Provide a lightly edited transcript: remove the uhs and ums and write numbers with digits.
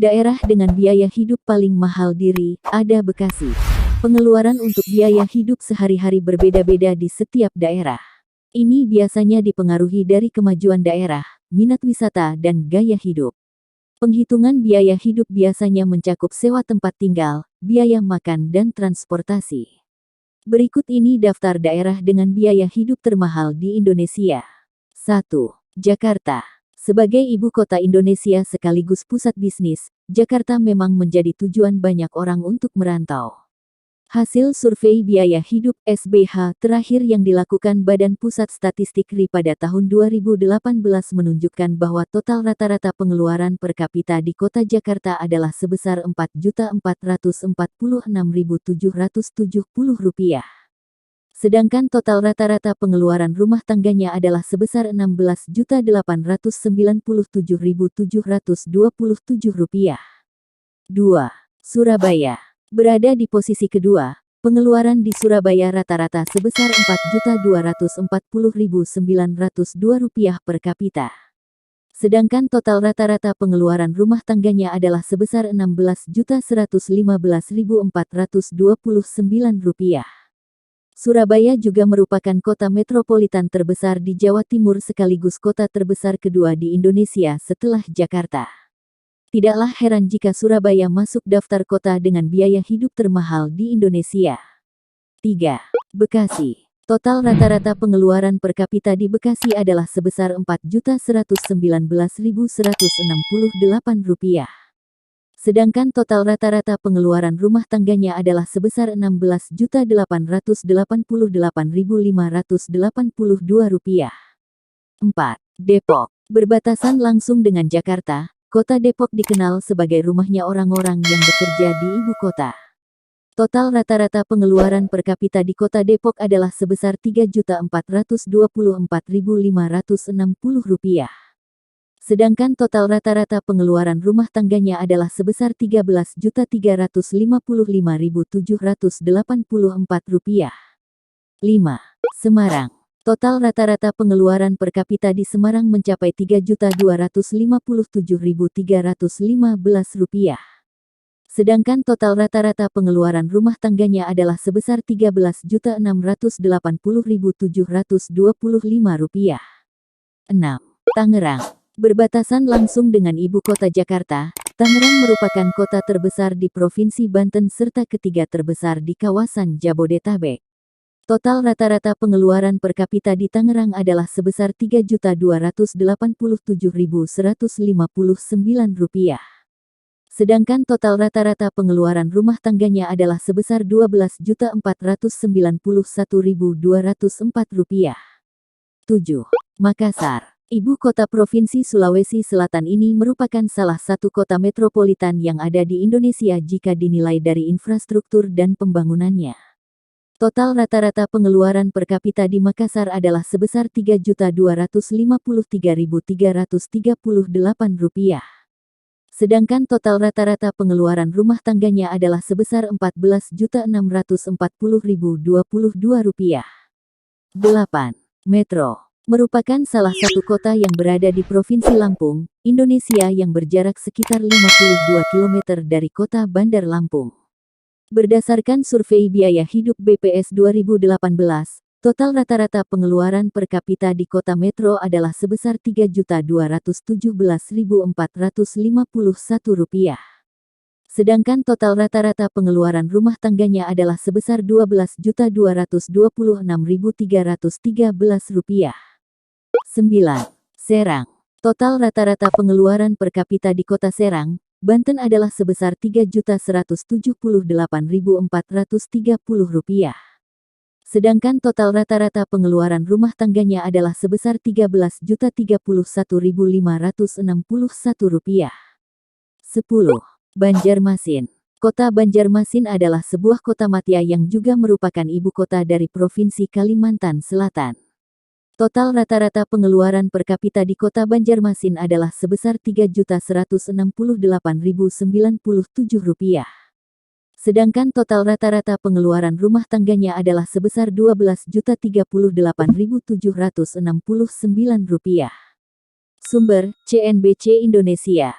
Daerah dengan biaya hidup paling mahal ada Bekasi. Pengeluaran untuk biaya hidup sehari-hari berbeda-beda di setiap daerah. Ini biasanya dipengaruhi dari kemajuan daerah, minat wisata, dan gaya hidup. Penghitungan biaya hidup biasanya mencakup sewa tempat tinggal, biaya makan, dan transportasi. Berikut ini daftar daerah dengan biaya hidup termahal di Indonesia. 1. Jakarta. Sebagai ibu kota Indonesia sekaligus pusat bisnis, Jakarta memang menjadi tujuan banyak orang untuk merantau. Hasil survei biaya hidup (SBH) terakhir yang dilakukan Badan Pusat Statistik RI pada tahun 2018 menunjukkan bahwa total rata-rata pengeluaran per kapita di kota Jakarta adalah sebesar Rp4.446.770. Sedangkan total rata-rata pengeluaran rumah tangganya adalah sebesar Rp16.897.727. 2. Surabaya. Berada di posisi kedua, pengeluaran di Surabaya rata-rata sebesar Rp4.240.902 per kapita. Sedangkan total rata-rata pengeluaran rumah tangganya adalah sebesar Rp16.115.429. Surabaya juga merupakan kota metropolitan terbesar di Jawa Timur sekaligus kota terbesar kedua di Indonesia setelah Jakarta. Tidaklah heran jika Surabaya masuk daftar kota dengan biaya hidup termahal di Indonesia. 3. Bekasi. Total rata-rata pengeluaran per kapita di Bekasi adalah sebesar Rp4.119.168. Sedangkan total rata-rata pengeluaran rumah tangganya adalah sebesar Rp16.888.582. 4. Depok. Berbatasan langsung dengan Jakarta, kota Depok dikenal sebagai rumahnya orang-orang yang bekerja di ibu kota. Total rata-rata pengeluaran per kapita di kota Depok adalah sebesar Rp3.424.560. Sedangkan total rata-rata pengeluaran rumah tangganya adalah sebesar Rp13.355.784. 5. Semarang. Total rata-rata pengeluaran per kapita di Semarang mencapai Rp3.257.315. Sedangkan total rata-rata pengeluaran rumah tangganya adalah sebesar Rp13.680.725. 6. Tangerang. Berbatasan langsung dengan ibu kota Jakarta, Tangerang merupakan kota terbesar di Provinsi Banten serta ketiga terbesar di kawasan Jabodetabek. Total rata-rata pengeluaran per kapita di Tangerang adalah sebesar Rp3.287.159. Sedangkan total rata-rata pengeluaran rumah tangganya adalah sebesar Rp12.491.204. 7. Makassar. Ibu kota Provinsi Sulawesi Selatan ini merupakan salah satu kota metropolitan yang ada di Indonesia jika dinilai dari infrastruktur dan pembangunannya. Total rata-rata pengeluaran per kapita di Makassar adalah sebesar Rp3.253.338. Sedangkan total rata-rata pengeluaran rumah tangganya adalah sebesar Rp14.640.022. 8. Metro. Merupakan salah satu kota yang berada di Provinsi Lampung, Indonesia yang berjarak sekitar 52 km dari kota Bandar Lampung. Berdasarkan survei biaya hidup BPS 2018, total rata-rata pengeluaran per kapita di kota metro adalah sebesar Rp3.217.451. Sedangkan total rata-rata pengeluaran rumah tangganya adalah sebesar Rp12.226.313. 9. Serang. Total rata-rata pengeluaran per kapita di kota Serang, Banten adalah sebesar Rp3.178.430. Sedangkan total rata-rata pengeluaran rumah tangganya adalah sebesar Rp13.031.561. 10. Banjarmasin. Kota Banjarmasin adalah sebuah kota madya yang juga merupakan ibu kota dari Provinsi Kalimantan Selatan. Total rata-rata pengeluaran per kapita di kota Banjarmasin adalah sebesar Rp3.168.097. Sedangkan total rata-rata pengeluaran rumah tangganya adalah sebesar Rp12.038.769. Sumber, CNBC Indonesia.